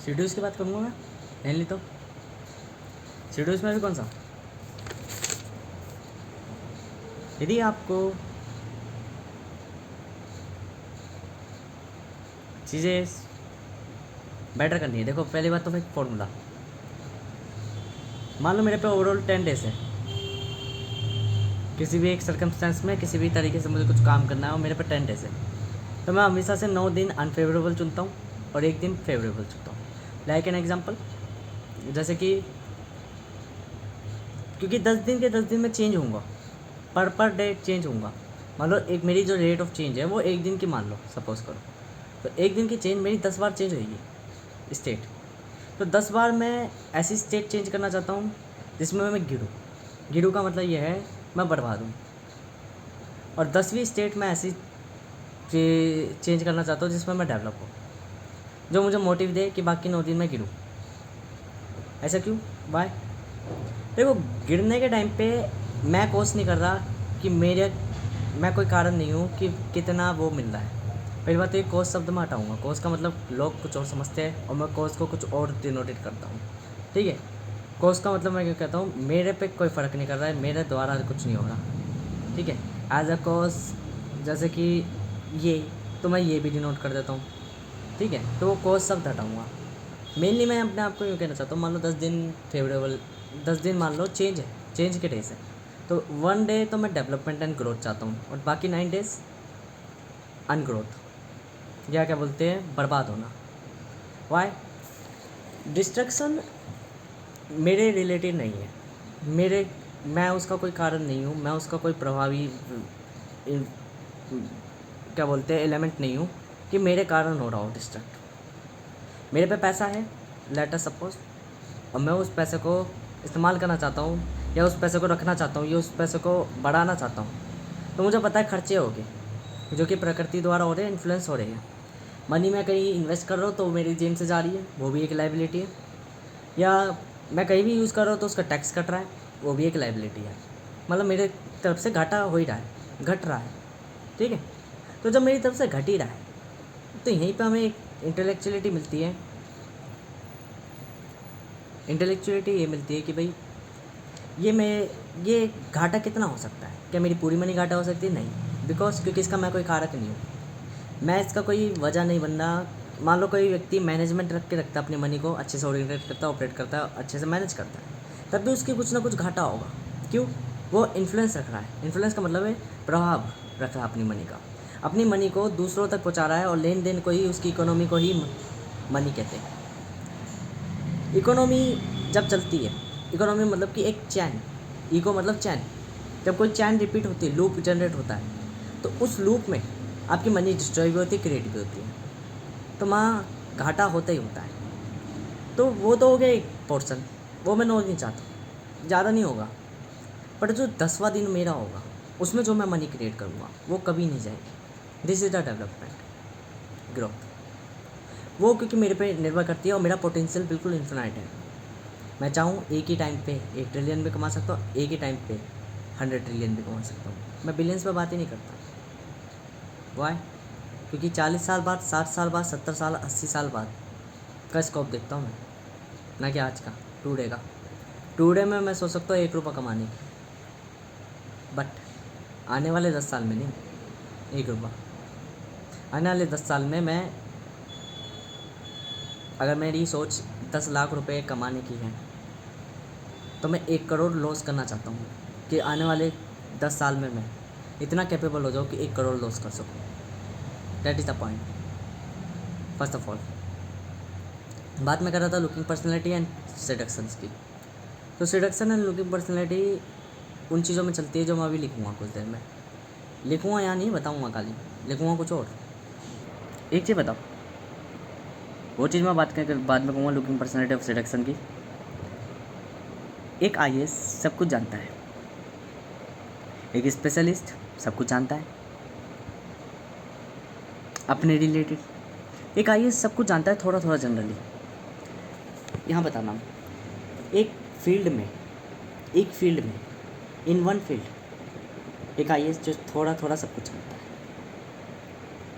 CDS की बात करूँगा मैं मेनली, तो सीडीएस में भी कौन सा, यदि आपको चीज़ें बेटर करनी है, देखो पहली बात तो भाई फॉर्मूला, मान लो मेरे पे ओवरऑल 10 डेज है, किसी भी एक सर्कमस्टेंस में किसी भी तरीके से मुझे कुछ काम करना है और मेरे पे 10 डेज है, तो मैं हमेशा से 9 दिन अनफेवरेबल चुनता हूँ और एक दिन फेवरेबल चुनता हूँ। लाइक एन एग्जांपल, जैसे कि क्योंकि 10 दिन के 10 दिन में चेंज होऊंगा, पर डे चेंज होऊंगा। मान लो एक मेरी जो रेट ऑफ चेंज है वो एक दिन की मान लो सपोज करो, तो एक दिन की चेंज मेरी 10 बार चेंज होगी स्टेट, तो 10 बार मैं ऐसी स्टेट चेंज करना चाहता हूँ जिसमें मैं गिरूँ का मतलब यह है मैं बर्बाद हूँ, और 10वीं स्टेट में ऐसी चेंज करना चाहता हूँ जिसमें मैं डेवलप हूँ, जो मुझे मोटिव दे कि बाकी 9 दिन में गिरूँ। ऐसा क्यों, बाय देखो गिरने के टाइम पे मैं कोशिश नहीं कर रहा कि मैं कोई कारण नहीं हूँ कि कितना वो मिल रहा है। पहली बात तो ये कोस शब्द मैं हटाऊँगा, कोस का मतलब लोग कुछ और समझते हैं और मैं कोस को कुछ और डिनोटेट करता हूँ, ठीक है। कोस का मतलब मैं क्या कहता हूँ, मेरे पे कोई फ़र्क नहीं कर रहा है, मेरे द्वारा कुछ नहीं हो रहा, ठीक है। एज अ कोस जैसे कि ये, तो मैं ये भी डिनोट कर देता हूँ, ठीक है। तो वो कोस शब्द हटाऊँगा। मेनली मैं अपने आप को यूँ कहना चाहता हूँ, मान लो 10 दिन फेवरेबल, 10 दिन मान लो चेंज है, चेंज के डेज है, तो 1 डे तो मैं डेवलपमेंट एंड ग्रोथ चाहता हूँ और बाकी 9 डेज अनग्रोथ, या क्या बोलते हैं बर्बाद होना। वाई, डिस्ट्रक्शन मेरे रिलेटेड नहीं है, मैं उसका कोई कारण नहीं हूँ, मैं उसका कोई प्रभावी क्या बोलते हैं एलिमेंट नहीं हूँ कि मेरे कारण हो रहा हो डिस्ट्रैक्ट। मेरे पे पैसा है लेट अस सपोज, और मैं उस पैसे को इस्तेमाल करना चाहता हूँ या उस पैसे को रखना चाहता हूँ या उस पैसे को बढ़ाना चाहता हूँ, तो मुझे पता है खर्चे होंगे जो कि प्रकृति द्वारा हो रहे हैं, इन्फ्लुएंस हो रहे हैं। मनी मैं कहीं इन्वेस्ट कर रहा हूँ तो मेरी जेब से जा रही है, वो भी एक लाइबिलिटी है, या मैं कहीं भी यूज़ कर रहा हूँ तो उसका टैक्स कट रहा है, वो भी एक लाइबिलिटी है। मतलब मेरे तरफ से घाटा हो ही रहा है, घट रहा है, ठीक है। तो जब मेरी तरफ से घट ही रहा है तो यहीं पे हमें एक इंटेलेक्चुअलिटी मिलती है, इंटेलेक्चुअलिटी ये मिलती है कि भाई ये घाटा कितना हो सकता है, क्या मेरी पूरी मनी घाटा हो सकती है, नहीं, बिकॉज क्योंकि इसका मैं कोई कारक नहीं हूँ, मैं इसका कोई वजह नहीं बनना। मान लो कोई व्यक्ति मैनेजमेंट रख के रखता है अपनी मनी को, अच्छे से ऑर्गेनाइज करता है, ऑपरेट करता है, अच्छे से मैनेज करता है, तब भी उसकी कुछ ना कुछ घाटा होगा। क्यों, वो इन्फ्लुएंस रख रहा है, इन्फ्लुएंस का मतलब है प्रभाव रख रहा है अपनी मनी का, अपनी मनी को दूसरों तक पहुँचा रहा है, और लेन देन को ही, उसकी इकोनॉमी को ही मनी कहते हैं। इकोनॉमी जब चलती है, इकोनॉमी मतलब कि एक चैन, इको मतलब चैन, जब कोई चैन रिपीट होती है, लूप जनरेट होता है, तो उस लूप में आपकी मनी डिस्ट्रॉय भी होती है, क्रिएट भी होती है, तो वहाँ घाटा होता ही होता है। तो वो तो हो गया एक पोर्सन, वो मैं नोट नहीं चाहता, ज़्यादा नहीं होगा, बट जो 10वां दिन मेरा होगा उसमें जो मैं मनी क्रिएट करूँगा वो कभी नहीं जाएगी। This is the development growth, वो क्योंकि मेरे पे निर्भर करती है और मेरा पोटेंशियल बिल्कुल इन्फिनाइट है। मैं चाहूँ एक ही टाइम पे 1 ट्रिलियन भी कमा सकता हूँ, एक ही टाइम पे 100 ट्रिलियन भी कमा सकता हूँ, मैं बिलियंस पे बात ही नहीं करता। वाई, क्योंकि 40 साल बाद, 60 साल बाद, 70 साल, 80 साल बाद का स्कोप देखता हूँ मैं, ना कि आज का, टुडे का। टुडे में मैं सोच सकता हूँ 1 रुपये कमाने की, बट आने वाले 10 साल में नहीं 1 रुपये, आने वाले 10 साल में मैं, अगर मेरी सोच 10 लाख रुपए कमाने की है तो मैं 1 करोड़ लॉस करना चाहता हूँ कि आने वाले 10 साल में मैं इतना कैपेबल हो जाऊँ कि 1 करोड़ लॉस कर सकूँ। That is the point. First of all बात मैं कर रहा था लुकिंग पर्सनैलिटी एंड सेडक्शंस की, तो सेडक्शन एंड लुकिंग पर्सनैलिटी उन चीज़ों में चलती है जो मैं अभी लिखूँगा, कुछ देर में लिखूँगा, या नहीं बताऊँगा, खाली लिखूँगा कुछ और। एक चीज़ बताओ, वो चीज़ मैं बाद में कहूँगा लुकिंग पर्सनैलिटी ऑफ सेडक्शन की। एक आईएएस सब कुछ जानता है, एक स्पेशलिस्ट सब कुछ जानता है अपने रिलेटेड। एक आईएएस सब कुछ जानता है थोड़ा थोड़ा जनरली। यहाँ बताना हूँ, एक फील्ड में इन वन फील्ड एक आईएएस जो थोड़ा थोड़ा सब कुछ जानता है,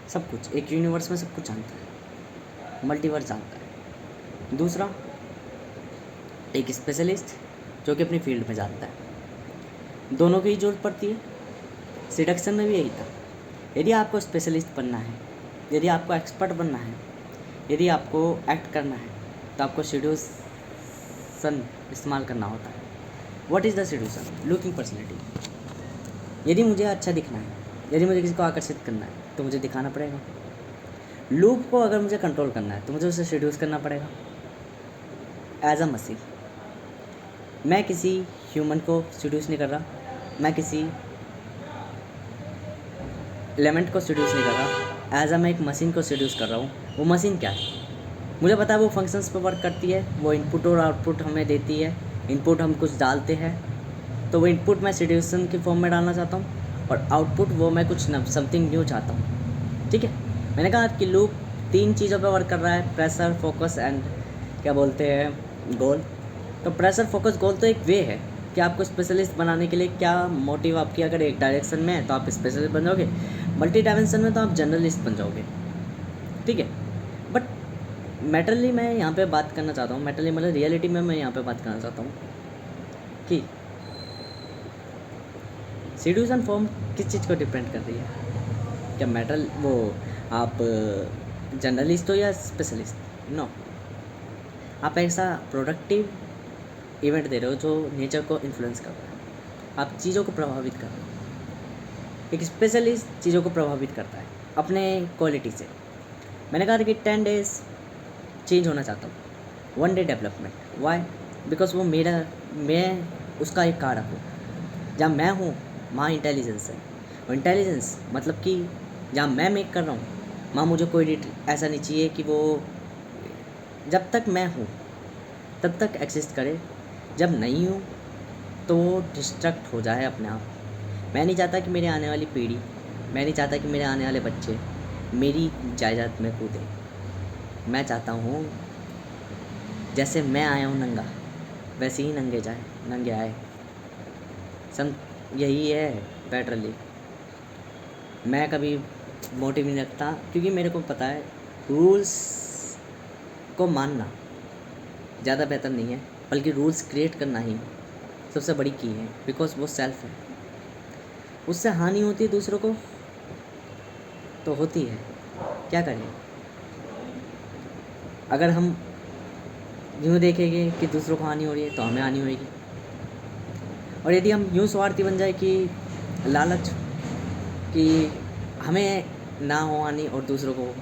सब कुछ, एक यूनिवर्स में सब कुछ जानता है, मल्टीवर्स जानता है, दूसरा, एक स्पेशलिस्ट जो कि अपनी फील्ड में जानता है। दोनों की ही जरूरत पड़ती है। सिडक्शन में भी यही था। यदि आपको स्पेशलिस्ट बनना है, यदि आपको एक्सपर्ट बनना है, यदि आपको एक्ट करना है, तो आपको सिडक्शन इस्तेमाल करना होता है। What is the seduction? Looking personality. यदि मुझे अच्छा दिखना है, यदि मुझे किसी को आकर्षित करना है, तो मुझे दिखाना पड़ेगा। लूप को अगर मुझे कंट्रोल करना है, तो मुझे उसे सिड्यूस करना पड़ेगा एज अ मसीन। मैं किसी ह्यूमन को सिड्यूस नहीं कर रहा, मैं किसी एलिमेंट को सिड्यूस नहीं कर रहा, एज अ मैं एक मशीन को सिड्यूस कर रहा हूँ। वो मशीन क्या है? मुझे पता है वो फंक्शंस पर वर्क करती है, वो इनपुट और आउटपुट हमें देती है। इनपुट हम कुछ डालते हैं, तो वो इनपुट मैं सिड्यूसन की फॉर्म में डालना चाहता हूँ, और आउटपुट वो मैं कुछ समथिंग न्यू चाहता हूँ। ठीक है, मैंने कहा कि लूप 3 चीज़ों पर वर्क कर रहा है, प्रेशर, फोकस एंड क्या बोलते हैं, गोल। तो प्रेशर, फोकस, गोल तो एक वे है कि आपको स्पेशलिस्ट बनाने के लिए क्या मोटिव आपकी। अगर एक डायरेक्शन में है तो आप स्पेशलिस्ट बन जाओगे, मल्टी डायमेंशन में तो आप जर्नलिस्ट बन जाओगे। ठीक है, बट मैटरली मैं यहाँ पे बात करना चाहता हूँ, मैटरली मतलब रियलिटी में मैं यहाँ पे बात करना चाहता हूँ कि सिड्यूसन फॉर्म किस चीज़ को डिपेंड कर रही है। क्या मैटर वो आप जर्नलिस्ट हो या स्पेशलिस्ट? नो, आप ऐसा प्रोडक्टिव इवेंट दे रहे हो जो नेचर को इन्फ्लुएंस कर रहा है, आप चीज़ों को प्रभावित कर रहे हो। एक स्पेशलिस्ट चीज़ों को प्रभावित करता है अपने क्वालिटी से। मैंने कहा था कि 10 डेज चेंज होना चाहता हूँ, 1 डे डेवलपमेंट। वाई? बिकॉज वो मैं उसका एक कारक हूँ। जहाँ मैं हूँ वहाँ इंटेलिजेंस है, और इंटेलिजेंस मतलब कि जहाँ मैं मेक कर रहा हूँ वहाँ मुझे कोई ऐसा नहीं चाहिए कि वो जब तक मैं हूँ तब तक एग्जिस्ट करे, जब नहीं हूँ तो वो डिस्ट्रक्ट हो जाए अपने आप। मैं नहीं चाहता कि मेरे आने वाली पीढ़ी, मैं नहीं चाहता कि मेरे आने वाले बच्चे मेरी जायदाद में कूदें। मैं चाहता हूँ जैसे मैं आया हूँ नंगा, वैसे ही नंगे आए। यही है बेटरली। मैं कभी मोटिव नहीं रखता, क्योंकि मेरे को पता है रूल्स को मानना ज़्यादा बेहतर नहीं है, बल्कि रूल्स क्रिएट करना ही सबसे बड़ी की है। बिकॉज वो सेल्फ है, उससे हानि होती है दूसरों को तो होती है, क्या करें। अगर हम यूँ देखेंगे कि दूसरों को हानि हो रही है तो हमें हानि होगी, और यदि हम यूँ स्वार्थी बन जाए कि लालच कि हमें ना हो हानि और दूसरों को हो,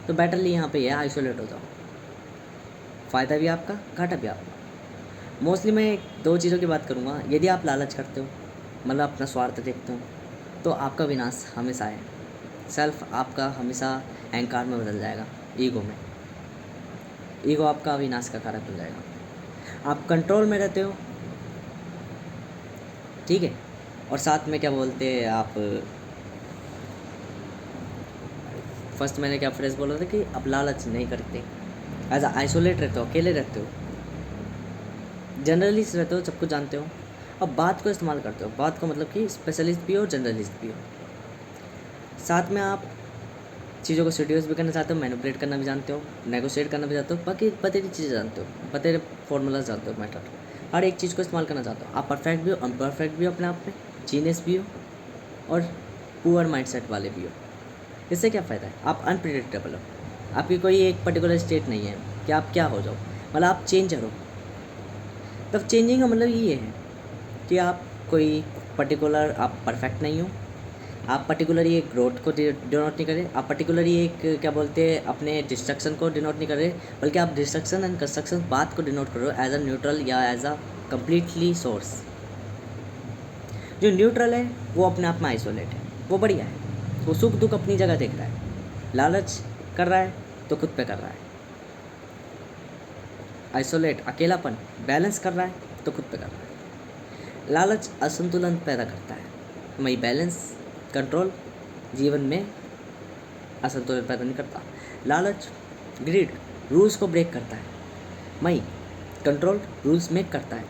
तो बेटरली यहाँ पे है आइसोलेट हो जाओ। फ़ायदा भी आपका, घाटा भी आपका। मोस्टली मैं 2 चीज़ों की बात करूँगा। यदि आप लालच करते हो, मतलब अपना स्वार्थ देखते हो, तो आपका विनाश हमेशा है। सेल्फ आपका हमेशा अहंकार में बदल जाएगा, ईगो में। ईगो आपका विनाश का कारक बन जाएगा। आप कंट्रोल में रहते हो, ठीक है, और साथ में क्या बोलते हैं आप, फर्स्ट मैंने क्या फ्रेज बोला था कि आप लालच नहीं करते, एज आइसोलेट रहते हो, अकेले रहते हो, जनरलिस्ट रहते हो, सब कुछ जानते हो। अब बात को इस्तेमाल करते हो, बात को मतलब कि स्पेशलिस्ट भी हो, जर्नलिस्ट भी हो। साथ में आप चीज़ों को सिड्यूस भी करना चाहते हो, मैनिपुलेट करना भी जानते हो, नेगोशिएट करना भी जानते हो, बाकी बतेरी चीज़ें जानते हो, बतेरे फॉर्मूलाज जानते हो। मैटर हर एक चीज़ को इस्तेमाल करना चाहते हो। आप परफेक्ट भी हो, अनपरफेक्ट भी हो अपने आप में, जीनियस भी हो और पुअर माइंडसेट वाले भी हो। इससे क्या फ़ायदा है? आप अनप्रिडिक्टेबल हो, आपकी कोई एक पर्टिकुलर स्टेट नहीं है कि आप क्या हो जाओ, मतलब आप चेंजर हो। तब चेंजिंग का मतलब ये है कि आप कोई पर्टिकुलर, आप परफेक्ट नहीं हो, आप पर्टिकुलरली एक ग्रोथ को डिनोट नहीं करें, आप पर्टिकुलरली एक क्या बोलते हैं अपने डिस्ट्रक्शन को डिनोट नहीं कर रहे, बल्कि आप डिस्ट्रक्शन एंड कंस्ट्रक्शन बात को डिनोट कर रहे हो एज अ न्यूट्रल या एज अ कम्प्लीटली सोर्स। जो न्यूट्रल है वो अपने आप में आइसोलेट है, वो बढ़िया है, वो सुख दुख अपनी जगह देख रहा है। लालच कर रहा है तो खुद पे कर रहा है, आइसोलेट अकेलापन बैलेंस कर रहा है तो खुद पे कर रहा है। लालच असंतुलन पैदा करता है, वही बैलेंस कंट्रोल जीवन में असंतुलन पैदा नहीं करता। लालच ग्रीड रूल्स को ब्रेक करता है, मई कंट्रोल रूल्स मेक करता है।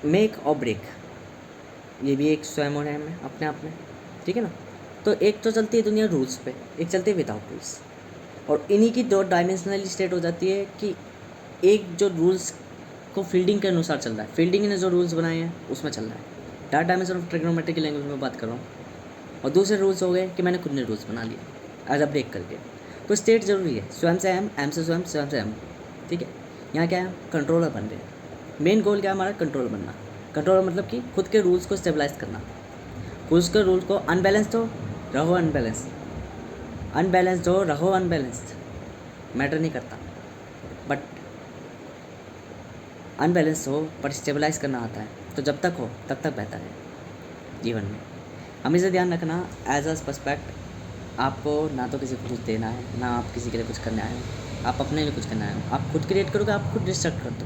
मेक और ब्रेक ये भी एक स्वयं है में अपने आप में, ठीक है ना। तो एक तो चलती है दुनिया रूल्स पे, एक चलती है विदाउट रूल्स। और इन्हीं की 2 डायमेंशनल स्टेट हो जाती है कि एक जो रूल्स को फील्डिंग के अनुसार चल रहा है, फील्डिंग ने जो रूल्स बनाए हैं उसमें चल रहा है, डार्क डायमेंशन ऑफ ट्रिग्नोमेट्री की लैंग्वेज में बात कर रहा हूँ। और दूसरे रूल्स हो गए कि मैंने खुद ने रूल्स बना लिए एज अ ब्रेक करके। तो स्टेट जरूरी है, स्वयं से एम, एम से स्वयं, स्वयं से एम, ठीक है। यहाँ क्या है, कंट्रोलर बन रहे हैं। मेन गोल क्या है हमारा, कंट्रोलर बनना। कंट्रोलर मतलब कि खुद के रूल्स को स्टेबलाइज करना, खुद के रूल को अनबैलेंस्ड हो रहो अनबैलेंस, अनबैलेंस्ड हो रहो अनबैलेंस्ड, मैटर नहीं करता, बट अनबैलेंस हो पर स्टेबलाइज करना आता है। तो जब तक हो तब तक बेहतर है जीवन में। हमेशा ध्यान रखना, एज अ पर्सपेक्ट आपको ना तो किसी को कुछ देना है, ना आप किसी के लिए कुछ करने आए हो, आप अपने लिए कुछ करने आए हो। आप खुद क्रिएट करोगे, आप खुद डिस्ट्रक्ट कर दो।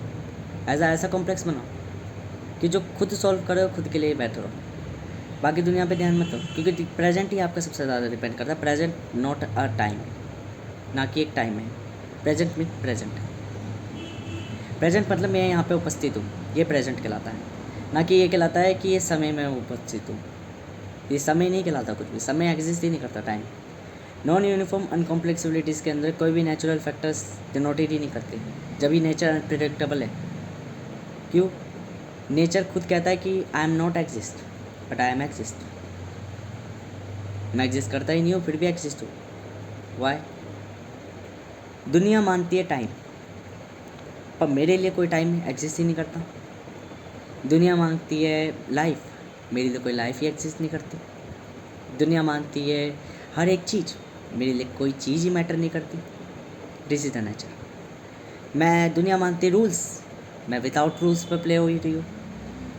ऐसा कॉम्प्लेक्स बनाओ कि जो खुद सॉल्व करे खुद के लिए बेटर हो, बाकी दुनिया पे ध्यान मत दो, क्योंकि प्रेजेंट ही आपका सबसे ज़्यादा डिपेंड करता है। प्रेजेंट नॉट अ टाइम, ना कि एक टाइम है। प्रेजेंट मीन प्रेजेंट, प्रेजेंट मतलब मैं यहाँ पे उपस्थित हूँ, ये प्रेजेंट कहलाता है। ना कि ये कहलाता है कि ये समय में उपस्थित हूँ, ये समय नहीं कहलाता कुछ भी, समय एग्जिस्ट ही नहीं करता। टाइम नॉन यूनिफॉर्म अनकॉम्प्लेक्सिबिलिटीज़ के अंदर कोई भी नेचुरल फैक्टर्स डिनोटेट ही नहीं करते, जब भी नेचर अनप्रिडिक्टेबल है। क्यों? नेचर खुद कहता है कि I am not exist but I am exist. मैं एग्जिस्ट करता ही नहीं हूँ फिर भी एग्जिस्ट हूँ। वाई? दुनिया मानती है टाइम, पर मेरे लिए कोई टाइम एग्जिस्ट ही नहीं करता। दुनिया मांगती है लाइफ, मेरे लिए कोई लाइफ ही एग्जिस्ट नहीं करती। दुनिया मानती है हर एक चीज़, मेरे लिए कोई चीज़ ही मैटर नहीं करती। This is the nature. मैं दुनिया मानती रूल्स, मैं विदाउट रूल्स पर प्ले हो रही हूँ।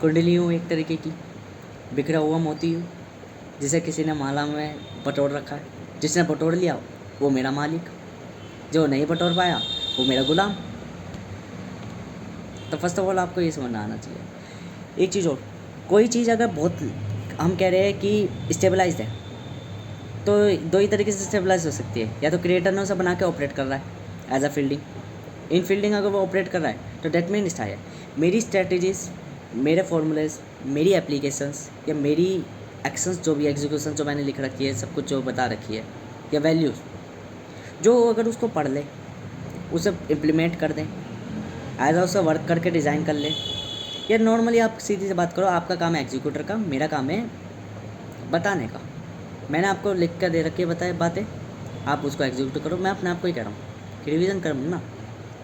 कुंडली हूँ एक तरीके की, बिखरा हुआ मोती हूँ जिसे किसी ने माला में बटोर रखा है। जिसने बटोर लिया वो मेरा मालिक, जो नहीं बटोर पाया वो मेरा गुलाम। तो फर्स्ट ऑफ ऑल आपको ये समझना आना चाहिए। एक चीज़ और, कोई चीज़ अगर बहुत हम कह रहे हैं कि स्टेबलाइज्ड है, तो 2 ही तरीके से स्टेबलाइज हो सकती है। या तो क्रिएटर ने उसे बना के ऑपरेट कर रहा है as a fielding, in fielding अगर वो ऑपरेट कर रहा है तो डेट मीन स्टाइल है। मेरी स्ट्रेटजीज, मेरे फॉर्मूलेज, मेरी एप्लीकेशंस या मेरी एक्शंस, जो भी एग्जीक्यूशन जो मैंने लिख रखी है, सब कुछ जो बता रखी है, या वैल्यूज़, जो अगर उसको पढ़ ले, उसे इम्प्लीमेंट कर दें, एज उसे वर्क करके डिज़ाइन कर ले। या नॉर्मली आप सीधी से बात करो, आपका काम है एग्जीक्यूटर का, मेरा काम है बताने का। मैंने आपको लिख कर दे रखी है बताए बातें, आप उसको एग्जीक्यूट करो। मैं अपने आप को ही कह रहा हूँ कि रिवीजन कर ना,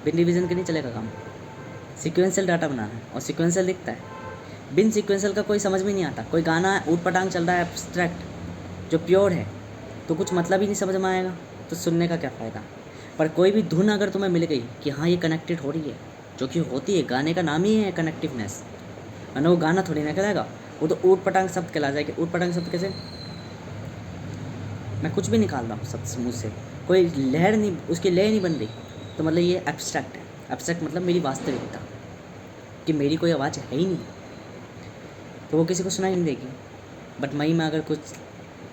बिन रिवीजन के नहीं चलेगा काम। सीक्वेंशियल डाटा बनाना है और सीक्वेंशियल दिखता है, बिन सीक्वेंशियल का कोई समझ में नहीं आता। कोई गाना ऊट पटांग चल रहा है एब्स्ट्रैक्ट, जो प्योर है, तो कुछ मतलब ही नहीं समझ में आएगा, तो सुनने का क्या फ़ायदा। पर कोई भी धुन अगर तुम्हें मिल गई कि हाँ ये कनेक्टेड हो रही है, जो कि होती है, गाने का नाम ही है कनेक्टिवनेस, वरना वो गाना थोड़ी ना कहलाएगा, वो तो ऊट पटांग शब्द कहला जाएगा। ऊट पटांग शब्द कैसे? मैं कुछ भी निकाल रहा हूँ शब्द मुँह से, कोई लहर नहीं, उसकी लय नहीं बन रही, तो मतलब ये एब्स्ट्रैक्ट है। एब्स्ट्रैक्ट मतलब मेरी वास्तविकता, कि मेरी कोई आवाज़ है ही नहीं, तो वो किसी को सुनाई नहीं देगी। बट मैं अगर कुछ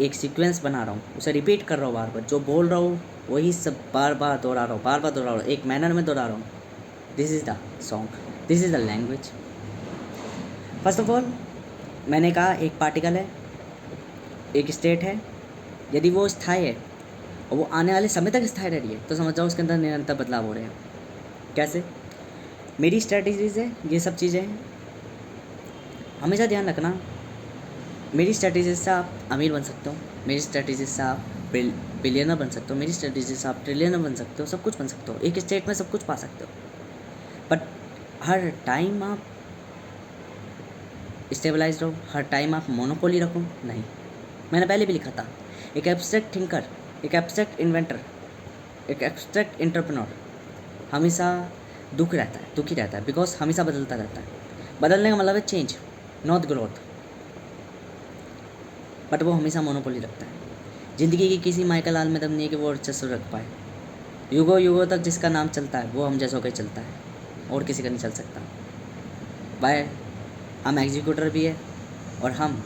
एक सीक्वेंस बना रहा हूँ, उसे रिपीट कर रहा हूँ बार बार, जो बोल रहा हूँ वही सब बार बार दोहरा रहा हूँ, बार बार दोहरा रहा हूँ, एक मैनर में दोहरा रहा हूँ, this is the song, this is the language. First of all मैंने कहा एक पार्टिकल है, एक स्टेट है, यदि वो स्थायी है और वो आने वाले समय तक स्थायी रह रही है, तो समझ जाओ उसके अंदर निरंतर बदलाव हो रहे हैं। कैसे? मेरी स्ट्रैटेजीज़ है, ये सब चीज़ें हैं। हमेशा ध्यान रखना, मेरी स्ट्रैटेजी से आप अमीर बन सकते हो, मेरी स्ट्रैटेजी से आप बिलियनर बन सकते हो, मेरी स्ट्रैटेजी से आप ट्रिलियनर बन सकते हो, सब कुछ बन सकते हो, एक स्टेट में सब कुछ पा सकते हो। बट हर टाइम आप स्टेबलाइज रहो, हर टाइम आप मोनोपोली रखो, नहीं। मैंने पहले भी लिखा था, एक एब्स्ट्रैक्ट थिंकर, एक एब्स्ट्रैक्ट इन्वेंटर, एक एब्स्ट्रैक्ट एंटरप्रेन्योर हमेशा दुखी रहता है, बिकॉज हमेशा बदलता रहता है। बदलने का मतलब है चेंज, नॉट ग्रोथ। बट वो हमेशा मोनोपोली रखता है। ज़िंदगी की किसी माइकल आल में दम नहीं है कि वो वर्चस्व रख पाए। युगों तक जिसका नाम चलता है वो हम जैसों का ही चलता है, और किसी का नहीं चल सकता। बाय हम एग्जीक्यूटर भी है, और हम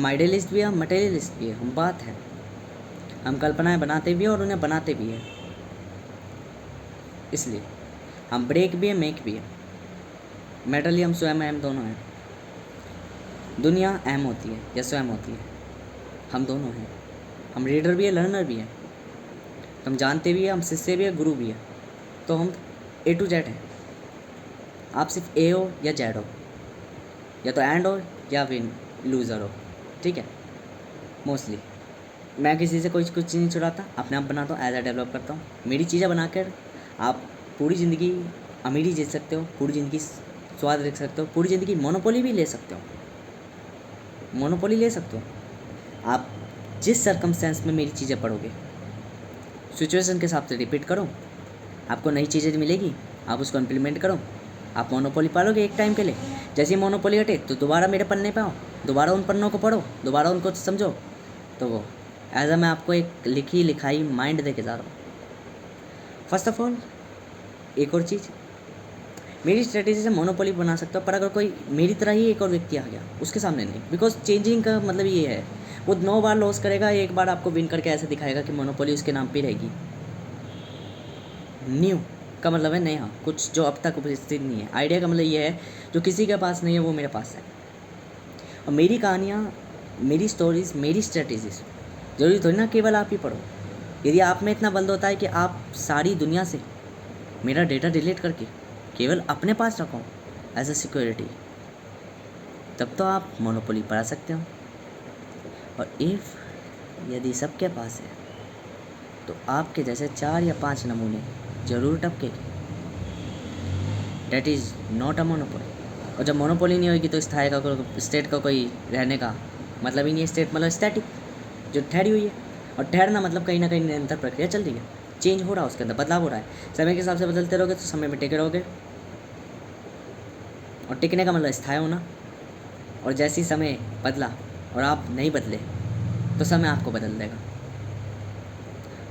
आइडियलिस्ट भी है, हम मटेरियलिस्ट भी है। हम बात है, हम कल्पनाएं बनाते भी हैं और उन्हें बनाते भी हैं। इसलिए हम ब्रेक भी है, मेक भी है। मेटली हम स्वयं एम दोनों हैं। दुनिया एम होती है या स्वयं होती है, हम दोनों हैं। हम रीडर भी है, लर्नर भी है। तो हम जानते भी हैं, हम शिष्य भी है, गुरु भी है, तो हम A to Z हैं। आप सिर्फ ए हो या जेड हो, या तो एंड हो या विन लूज़र हो, ठीक है। मोस्टली मैं किसी से कुछ चीज़ नहीं चुराता, अपने आप बनाता हूँ, एज ए डेवलप करता हूँ। मेरी चीज़ें बनाकर आप पूरी ज़िंदगी अमीरी जी सकते हो, पूरी ज़िंदगी स्वाद रख सकते हो, पूरी ज़िंदगी मोनोपोली भी ले सकते हो, मोनोपोली ले सकते हो। आप जिस सर्कमस्टेंस में मेरी चीज़ें पढ़ोगे, सिचुएशन के हिसाब से रिपीट करो, आपको नई चीज़ें मिलेगी, आप उसको इम्प्लीमेंट करो, आप मोनोपोली पालोगे एक टाइम के लिए। जैसे ही मोनोपोली हटे तो दोबारा मेरे पन्ने पे आओ, दोबारा उन पन्नों को पढ़ो, दोबारा उनको समझो। तो वो एज मैं आपको एक लिखी लिखाई माइंड दे के जा रहा हूँ। फर्स्ट ऑफ ऑल एक और चीज़, मेरी स्ट्रेटेजी से मोनोपोली बना सकता हूँ, पर अगर कोई मेरी तरह ही एक और व्यक्ति आ गया उसके सामने नहीं, बिकॉज चेंजिंग का मतलब ये है, वो 9 बार लॉस करेगा, एक बार आपको विन करके ऐसे दिखाएगा कि मोनोपोली उसके नाम पे रहेगी। न्यू का मतलब है नया, कुछ जो अब तक उपस्थित नहीं है। आइडिया का मतलब ये है जो किसी के पास नहीं है वो मेरे पास है। और मेरी कहानियाँ, मेरी स्टोरीज, मेरी स्ट्रेटेजीज जरूरी थोड़ी ना केवल आप ही पढ़ो। यदि आप में इतना बंद होता है कि आप सारी दुनिया से मेरा डेटा डिलीट करके केवल अपने पास रखो एज अ सिक्योरिटी, तब तो आप मोनोपोली पढ़ा सकते हो। और यदि सबके पास है तो आपके जैसे 4 या 5 नमूने ज़रूर टपकेंगे। That is not a monopoly. और जब मोनोपोली नहीं होगी तो स्टेट का कोई रहने का मतलब ही नहीं है। स्टेट मतलब स्टैटिक, जो ठहरी हुई है। और ठहरना मतलब कहीं ना कहीं निरंतर प्रक्रिया चल रही है, चेंज हो रहा है, उसके अंदर बदलाव हो रहा है। समय के हिसाब से बदलते रहोगे तो समय में टिके रहोगे। और टिकने का मतलब स्थायी होना। और जैसे ही समय बदला और आप नहीं बदले तो समय आपको बदल देगा,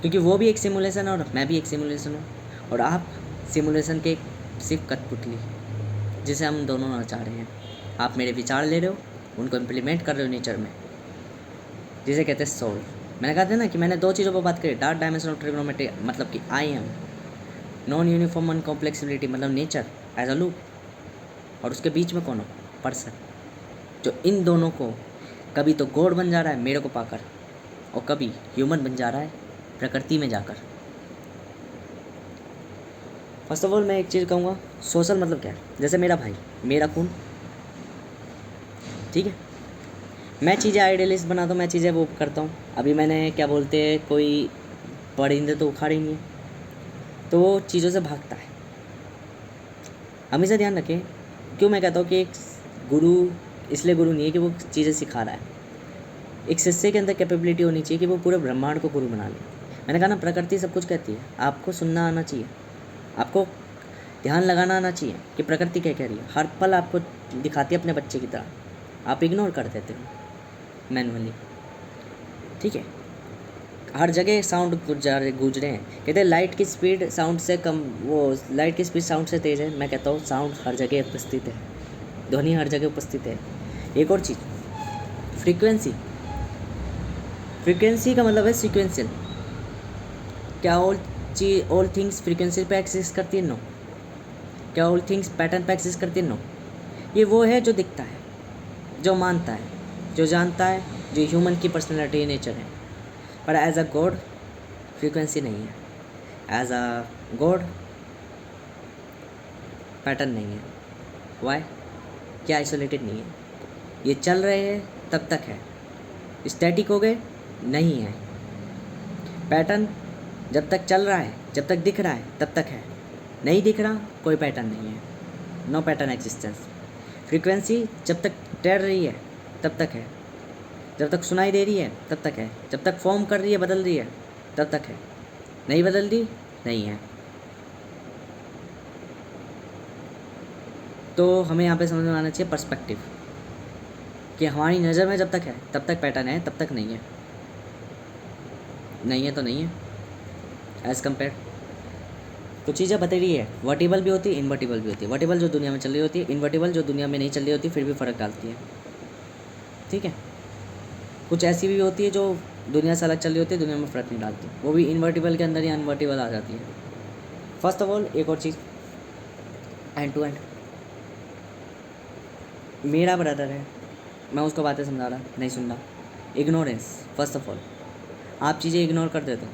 क्योंकि वो भी एक सिमुलेशन है और मैं भी एक सिमुलेशन हूँ। और आप सिमुलेशन के सिर्फ कठपुतली, जिसे हम दोनों ना चाह रहे हैं। आप मेरे विचार ले रहे हो, उनको इम्प्लीमेंट कर रहे हो नेचर में, जिसे कहते हैं सोल। मैंने कहा था ना कि मैंने 2 चीज़ों पर बात करी, डार्क डायमेंशन ऑफ ट्रिग्नोमेट्री मतलब कि आई एम नॉन यूनिफॉर्म अनकॉम्प्लेक्सिबिलिटी मतलब नेचर एज अ लूप, और उसके बीच में कौन हो, पर्सन, जो इन दोनों को कभी तो गॉड बन जा रहा है मेरे को पाकर, और कभी ह्यूमन बन जा रहा है प्रकृति में जाकर। फर्स्ट ऑफ ऑल मैं एक चीज़ कहूँगा, सोशल मतलब क्या है। जैसे मेरा भाई, मेरा खून, ठीक है। मैं चीज़ें आइडियलिस्ट बनाता हूँ, मैं चीज़ें वो करता हूँ। अभी मैंने क्या बोलते हैं, कोई परिंदे तो उखाड़ी नहीं है, तो वो चीज़ों से भागता है। हमेशा ध्यान रखें, क्यों मैं कहता हूँ कि एक गुरु इसलिए गुरु नहीं है कि वो चीज़ें सिखा रहा है। एक शिष्य के अंदर कैपेबिलिटी होनी चाहिए कि वो पूरे ब्रह्मांड को गुरु बना ले। मैंने कहा ना, प्रकृति सब कुछ कहती है, आपको सुनना आना चाहिए, आपको ध्यान लगाना आना चाहिए कि प्रकृति क्या कह रही है। हर पल आपको दिखाती है अपने बच्चे की तरह, आप इग्नोर कर देते हो मैनुअली, ठीक है। हर जगह साउंड गूंज रहे हैं। कहते हैं लाइट की स्पीड साउंड से कम, वो लाइट की स्पीड साउंड से तेज़ है। मैं कहता हूँ साउंड हर जगह उपस्थित है, ध्वनि हर जगह उपस्थित है। एक और चीज़, फ्रीक्वेंसी। फ्रीक्वेंसी का मतलब है सीक्वेंशियल। क्या ऑल थिंग्स फ्रीक्वेंसी पे एक्सिस्ट करती है? नो। क्या ऑल थिंग्स पैटर्न पे एक्सिस्ट करती है? नो। ये वो है जो दिखता है, जो मानता है, जो जानता है, जो ह्यूमन की पर्सनैलिटी नेचर है। पर एज अ गॉड फ्रीक्वेंसी नहीं है, एज अ गॉड पैटर्न नहीं है। वाई? क्या आइसोलेटेड नहीं है, ये चल रहे हैं तब तक है, स्टैटिक हो गए नहीं है। पैटर्न जब तक चल रहा है, जब तक दिख रहा है तब तक है, नहीं दिख रहा कोई पैटर्न नहीं है, नो पैटर्न एग्जिस्टेंस। फ्रीक्वेंसी जब तक तैर रही है तब तक है, जब तक सुनाई दे रही है तब तक है, जब तक फॉर्म कर रही है, बदल रही है तब तक है, नहीं बदल रही नहीं है। तो हमें यहाँ पे समझ में आना चाहिए पर्सपेक्टिव, कि हमारी नज़र में जब तक है तब तक पैटर्न है, तब तक नहीं है। नहीं है तो नहीं है एज़ कम्पेयर। तो चीज़ें बता रही है, वर्टिबल भी होती है, इन्वर्टिबल भी होती है। वर्टिबल जो दुनिया में चल रही होती है, इन्वर्टिबल जो दुनिया में नहीं चल रही होती फिर भी फ़र्क डालती है, ठीक है। कुछ ऐसी भी होती है जो दुनिया से अलग चल रही होती है, दुनिया में फ़र्क नहीं डालती, वो भी इन्वर्टिबल के अंदर या अनवर्टिबल आ जाती है। फर्स्ट ऑफ ऑल एक और चीज़, एंड टू एंड। मेरा ब्रदर है, मैं उसको बातें समझा रहा, नहीं सुन रहा। इग्नोरेंस। फर्स्ट ऑफ ऑल आप चीज़ें इग्नोर कर देते हो,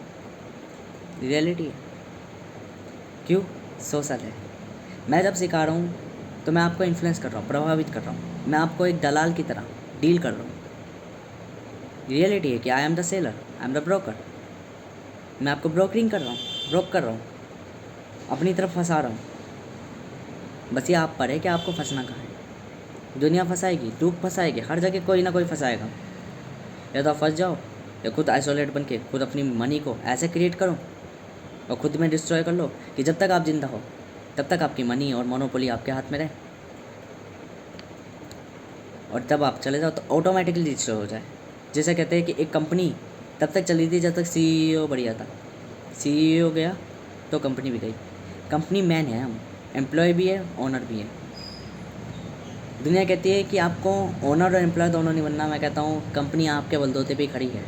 रियलिटी है। क्यों? सोशल है। मैं जब सिखा रहा हूँ तो मैं आपको इन्फ्लुएंस कर रहा हूँ, प्रभावित कर रहा हूँ, मैं आपको एक दलाल की तरह डील कर रहा हूँ। रियलिटी है कि I am the seller, I am the broker. मैं आपको ब्रोकरिंग कर रहा हूँ, ब्रोक कर रहा हूँ, अपनी तरफ फंसा रहा हूँ। बस ये आप पर है कि आपको फंसना कहाँ है। दुनिया फंसाएगी, धूप फंसाएगी, हर जगह कोई ना कोई फंसाएगा। या तो आप फंस जाओ या खुद आइसोलेट बन के खुद अपनी मनी को ऐसे क्रिएट करो और खुद में डिस्ट्रॉय कर लो कि जब तक आप जिंदा हो तब तक आपकी मनी और मोनोपोली आपके हाथ में रहे, और तब आप चले जाओ तो ऑटोमेटिकली डिस्ट्रॉय हो जाए। जैसे कहते हैं कि एक कंपनी तब तक चली थी जब तक सीईओ बढ़िया था, सीईओ गया तो कंपनी भी गई। कंपनी मैन है हम, एम्प्लॉय भी है, ओनर भी है। दुनिया कहती है कि आपको ओनर और एम्प्लॉय दोनों नहीं बनना। मैं कहता हूँ कंपनी आपके बलदौते पे खड़ी है,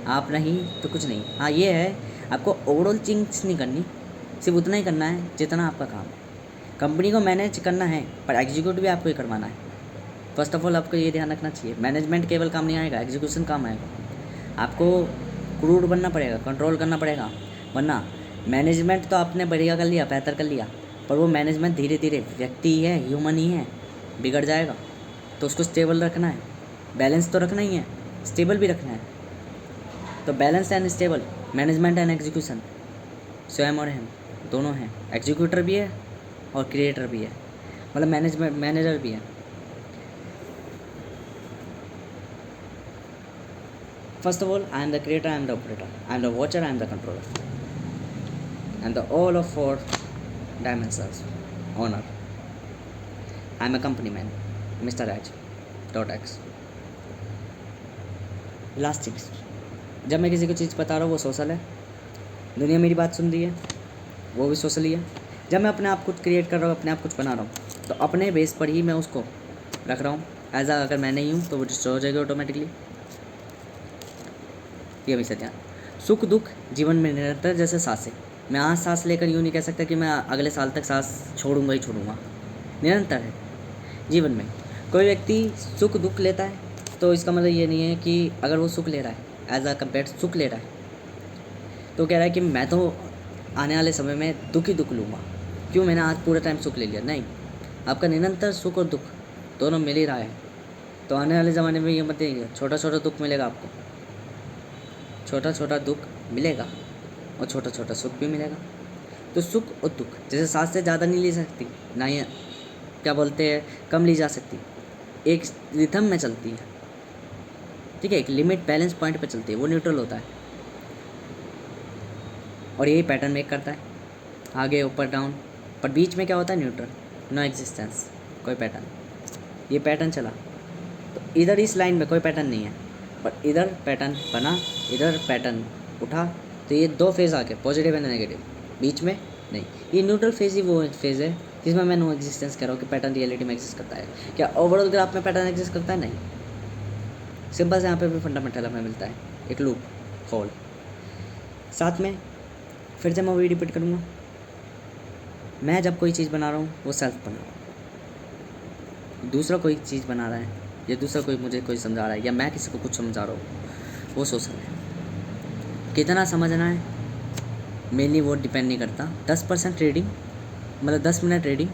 आप नहीं तो कुछ नहीं। हाँ ये है, आपको ओवरऑल चेंज नहीं करनी, सिर्फ उतना ही करना है जितना आपका काम है। कंपनी को मैनेज करना है पर एग्जीक्यूट भी आपको ही करवाना है। फर्स्ट ऑफ ऑल आपको ये ध्यान रखना चाहिए, मैनेजमेंट केवल काम नहीं आएगा, एग्जीक्यूशन काम आएगा। आपको क्रूड बनना पड़ेगा, कंट्रोल करना पड़ेगा, वरना मैनेजमेंट तो आपने बढ़िया कर लिया, बेहतर कर लिया, पर वो मैनेजमेंट धीरे धीरे व्यक्ति ही है, ह्यूमन ही है, बिगड़ जाएगा। तो उसको स्टेबल रखना है, बैलेंस तो रखना ही है, स्टेबल भी रखना है। तो balance and stable, management and execution, स्वयं और हम दोनों हैं। एग्जीक्यूटर भी है और क्रिएटर भी है, मतलब मैनेजमेंट मैनेजर भी है। First of all, I am the creator, I am the operator, I am the watcher, I am the controller, and the all of four dimensions. Owner. I am a company man, Mr. Raj. .x. Last things. जब मैं किसी को चीज़ बता रहा हूँ वो social है, दुनिया मेरी बात सुन रही है, वो भी सोशल ही है। जब मैं अपने आप कुछ क्रिएट कर रहा हूँ, अपने आप कुछ बना रहा हूँ, तो अपने बेस पर ही मैं उसको रख रहा हूँ। एज अगर मैं नहीं हूँ तो वो डिस्ट्रॉय हो जाएगी ऑटोमेटिकली। ये हमेशा ध्यान। सुख दुख जीवन में निरंतर जैसे सांसें। मैं आज सांस लेकर यूँ नहीं कह सकता कि मैं अगले साल तक सांस छोड़ूंगा ही छोड़ूंगा। निरंतर है जीवन में। कोई व्यक्ति सुख दुख लेता है तो इसका मतलब ये नहीं है कि अगर वो सुख ले रहा है एज अ कम्पेयर सुख ले रहा है तो कह रहा है कि मैं तो आने वाले समय में दुख ही दुख लूँगा, क्यों मैंने आज पूरा टाइम सुख ले लिया। नहीं, आपका निरंतर सुख और दुख दोनों मिल ही रहा है। तो आने वाले ज़माने में ये मत देखिए छोटा छोटा दुख मिलेगा आपको, छोटा छोटा दुख मिलेगा और छोटा छोटा सुख भी मिलेगा। तो सुख और दुख जैसे सांस से ज़्यादा नहीं ली सकती, ना ही क्या बोलते हैं कम ली जा सकती, एक रिथम में चलती है, ठीक है, एक लिमिट बैलेंस पॉइंट पे चलती है, वो न्यूट्रल होता है और यही पैटर्न मेक करता है आगे ऊपर डाउन। पर बीच में क्या होता है? न्यूट्रल, नो एग्जिस्टेंस, कोई पैटर्न। ये पैटर्न चला तो इधर इस लाइन में कोई पैटर्न नहीं है, पर इधर पैटर्न बना, इधर पैटर्न उठा, तो ये दो फेज़ आ गए, पॉजिटिव एंड नेगेटिव। बीच में नहीं, ये न्यूट्रल फेज़ ही वो फेज़ है जिसमें मैं नो एग्जिस्टेंस कह रहा हूँ कि पैटर्न रियलिटी में एग्जिस्ट करता है। क्या ओवरऑल ग्राफ में पैटर्न एग्जिस्ट करता है? नहीं। सिंपल से यहाँ पे भी फंडामेंटल हमें मिलता है, एक लूप होल। साथ में फिर से मैं वही रिपीट करूँगा, मैं जब कोई चीज़ बना रहा हूँ वो सेल्फ बना रहा हूँ, दूसरा कोई चीज़ बना रहा है या दूसरा कोई मुझे कोई समझा रहा है या मैं किसी को कुछ समझा रहा हूँ, वो सोशल है। कितना समझना है मेनली वो डिपेंड नहीं करता। 10% ट्रेडिंग, मतलब 10 मिनट ट्रेडिंग,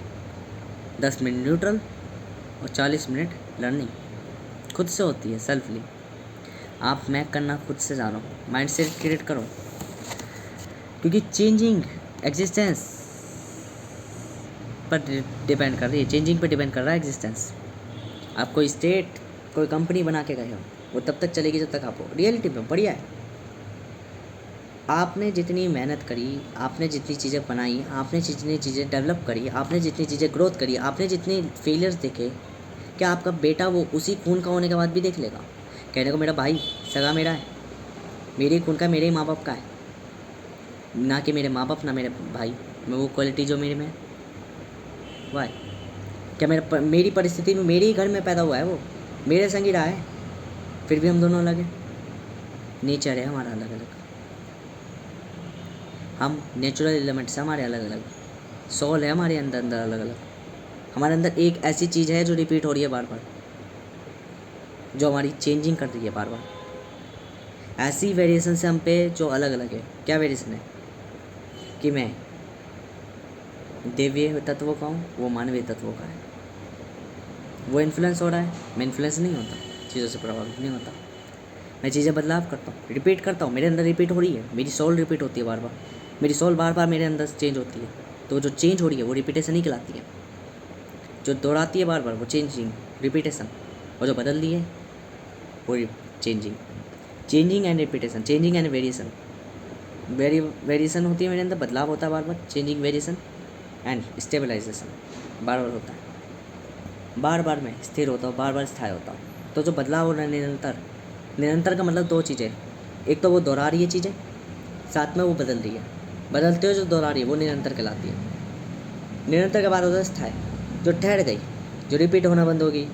10 मिनट न्यूट्रल और 40 मिनट लर्निंग खुद से होती है, सेल्फली। आप मैक करना खुद से जानो, माइंड सेट क्रिएट करो, क्योंकि चेंजिंग एग्जिस्टेंस पर डिपेंड कर रही है, चेंजिंग पर डिपेंड कर रहा है एग्जिस्टेंस। आप कोई स्टेट कोई कंपनी बना के गए हो, वो तब तक चलेगी जब तक आप हो। रियलिटी में बढ़िया है, आपने जितनी मेहनत करी, आपने जितनी चीज़ें बनाई, आपने जितनी चीज़ें डेवलप करी, आपने जितनी चीज़ें ग्रोथ करी, आपने जितने फेलियर्स देखे, क्या आपका बेटा वो उसी खून का होने के बाद भी देख लेगा? कहने को मेरा भाई सगा मेरा है, मेरे खून का, मेरे ही माँ बाप का है, ना कि मेरे माँ बाप ना मेरे भाई में वो क्वालिटी जो मेरे में है। वाई? क्या मेरी परिस्थिति में मेरे ही घर में पैदा हुआ है, वो मेरे संग ही रहा है, फिर भी हम दोनों अलग हैं। नेचर है हमारा अलग अलग, हम नेचुरल एलिमेंट से हमारे अलग अलग, सोल है हमारे अंदर अंदर अलग अलग। हमारे अंदर एक ऐसी चीज़ है जो रिपीट हो रही है बार बार, जो हमारी चेंजिंग कर रही है बार बार। ऐसी वेरिएशन से हम पे जो अलग अलग है। क्या वेरिएशन है? कि मैं देवीय तत्व का हूँ, वो मानवीय तत्वों का है। वो इन्फ्लुएंस हो रहा है, मैं इन्फ्लुएंस नहीं होता, चीज़ों से प्रभावित नहीं होता। मैं चीज़ें बदलाव करता हूँ, रिपीट करता हूँ, मेरे अंदर रिपीट हो रही है, मेरी सोल रिपीट होती है बार बार, मेरी सोल बार बार मेरे अंदर चेंज होती है। तो जो चेंज हो रही है वो रिपीटेशन ही कहलाती है। जो दोहराती है बार बार वो चेंजिंग, रिपीटेशन। और जो बदल रही है वो changing. Changing and repetition, changing and variation. Variation होती है मेरे अंदर, बदलाव होता है बार बार, चेंजिंग, वेरिएशन एंड स्टेबलाइजेशन बार बार होता है। बार बार मैं स्थिर होता हूँ, बार बार स्थायी होता हूँ। तो जो बदलाव हो रहा है निरंतर, निरंतर का मतलब दो चीज़ें, एक तो वो दोहरा रही है चीज़ें, साथ में वो बदल रही है। बदलते हुए जो दोहरा रही है वो निरंतर कहलाती है। निरंतर के बाद होता है स्थायी, जो ठहर गई, जो रिपीट होना बंद होगी,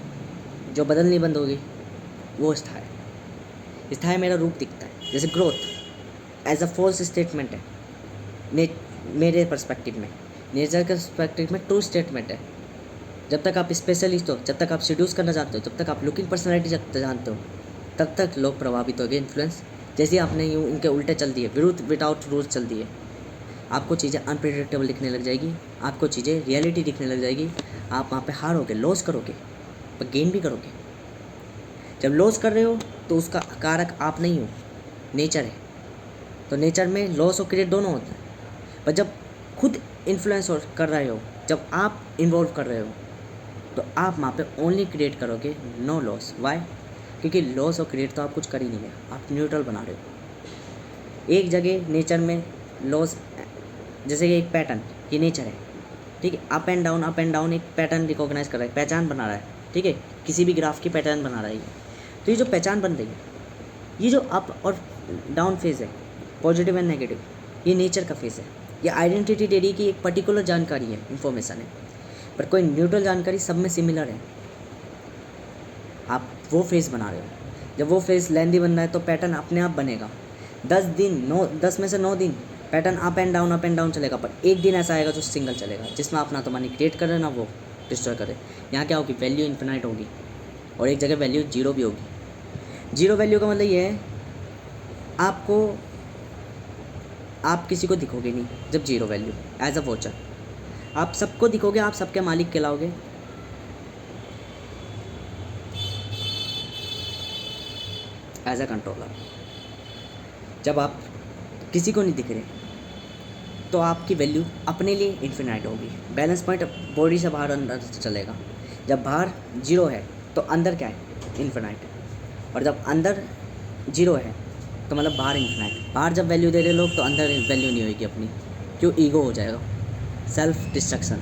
जो बदलनी बंद होगी, वो स्थायी। स्थायी मेरा रूप दिखता है, जैसे growth as a force statement है मेरे पर्सपेक्टिव में। नेचर के पर्सपेक्टिव में ट्रू स्टेटमेंट है। जब तक आप स्पेशलिस्ट हो, जब तक आप सीड्यूस करना चाहते हो, जब तक आप लुकिंग पर्सनैलिटी जानते हो, तब तक लोग प्रभावित हो गए, इन्फ्लुएंस। जैसे आपने यूँ इनके उल्टे चल दिए, विदाउट रूल्स चल दिए, आपको चीज़ें अनप्रेडिक्टेबल दिखने लग जाएगी, आपको चीज़ें रियलिटी दिखने लग जाएगी। आप वहाँ पे हारोगे, लॉस करोगे, पर गेन भी करोगे। जब लॉस कर रहे हो तो उसका कारक आप नहीं हो, नेचर है। तो नेचर में लॉस और क्रिएट दोनों होता है। पर जब खुद इन्फ्लुएंस कर रहे हो, जब आप इन्वॉल्व कर रहे हो, तो आप वहाँ पे ओनली क्रिएट करोगे, नो लॉस। वाई? क्योंकि लॉस और क्रिएट तो आप कुछ कर ही नहीं रहे, आप न्यूट्रल बना रहे हो। एक जगह नेचर में लॉस, जैसे कि एक पैटर्न, ये नेचर है, ठीक है, अप एंड डाउन एक पैटर्न रिकॉग्नाइज कर रहा है, पहचान बना रहा है, ठीक है, किसी भी ग्राफ की पहचान बना रहा है। तो ये जो पहचान बन रही है, ये जो अप और डाउन फेज़ है, पॉजिटिव एंड नेगेटिव, ये नेचर का फेज़ है। ये आइडेंटिटी दे रही कि एक पर्टिकुलर जानकारी है, इन्फॉर्मेशन है, पर कोई न्यूट्रल जानकारी सब में सिमिलर है। आप वो फेज़ बना रहे हो। जब वो फेज़ लेंदी बन रहा है तो पैटर्न अपने आप बनेगा। 10 में से 9 दिन पैटर्न अप एंड डाउन चलेगा, पर एक दिन ऐसा आएगा जो सिंगल चलेगा, जिसमें आप ना तो मनी क्रिएट करे ना वो डिस्ट्रॉय करे। यहाँ क्या होगी, वैल्यू इन्फिनाइट होगी, और एक जगह वैल्यू जीरो भी होगी। जीरो वैल्यू का मतलब ये है, आप किसी को दिखोगे नहीं जब zero value, as a watcher आप सबको दिखोगे, आप सबके मालिक कहलाओगे। एज अ कंट्रोलर जब आप किसी को नहीं दिख रहे, तो आपकी वैल्यू अपने लिए इन्फिनाइट होगी। बैलेंस पॉइंट बॉडी से बाहर अंदर चलेगा। जब बाहर जीरो है तो अंदर क्या है, इन्फिनाइट। और जब अंदर जीरो है तो मतलब बाहर इन्फिनाइट। बाहर जब वैल्यू दे रहे लोग तो अंदर वैल्यू नहीं होगी अपनी, क्यों, ईगो हो जाएगा, सेल्फ डिस्ट्रक्शन।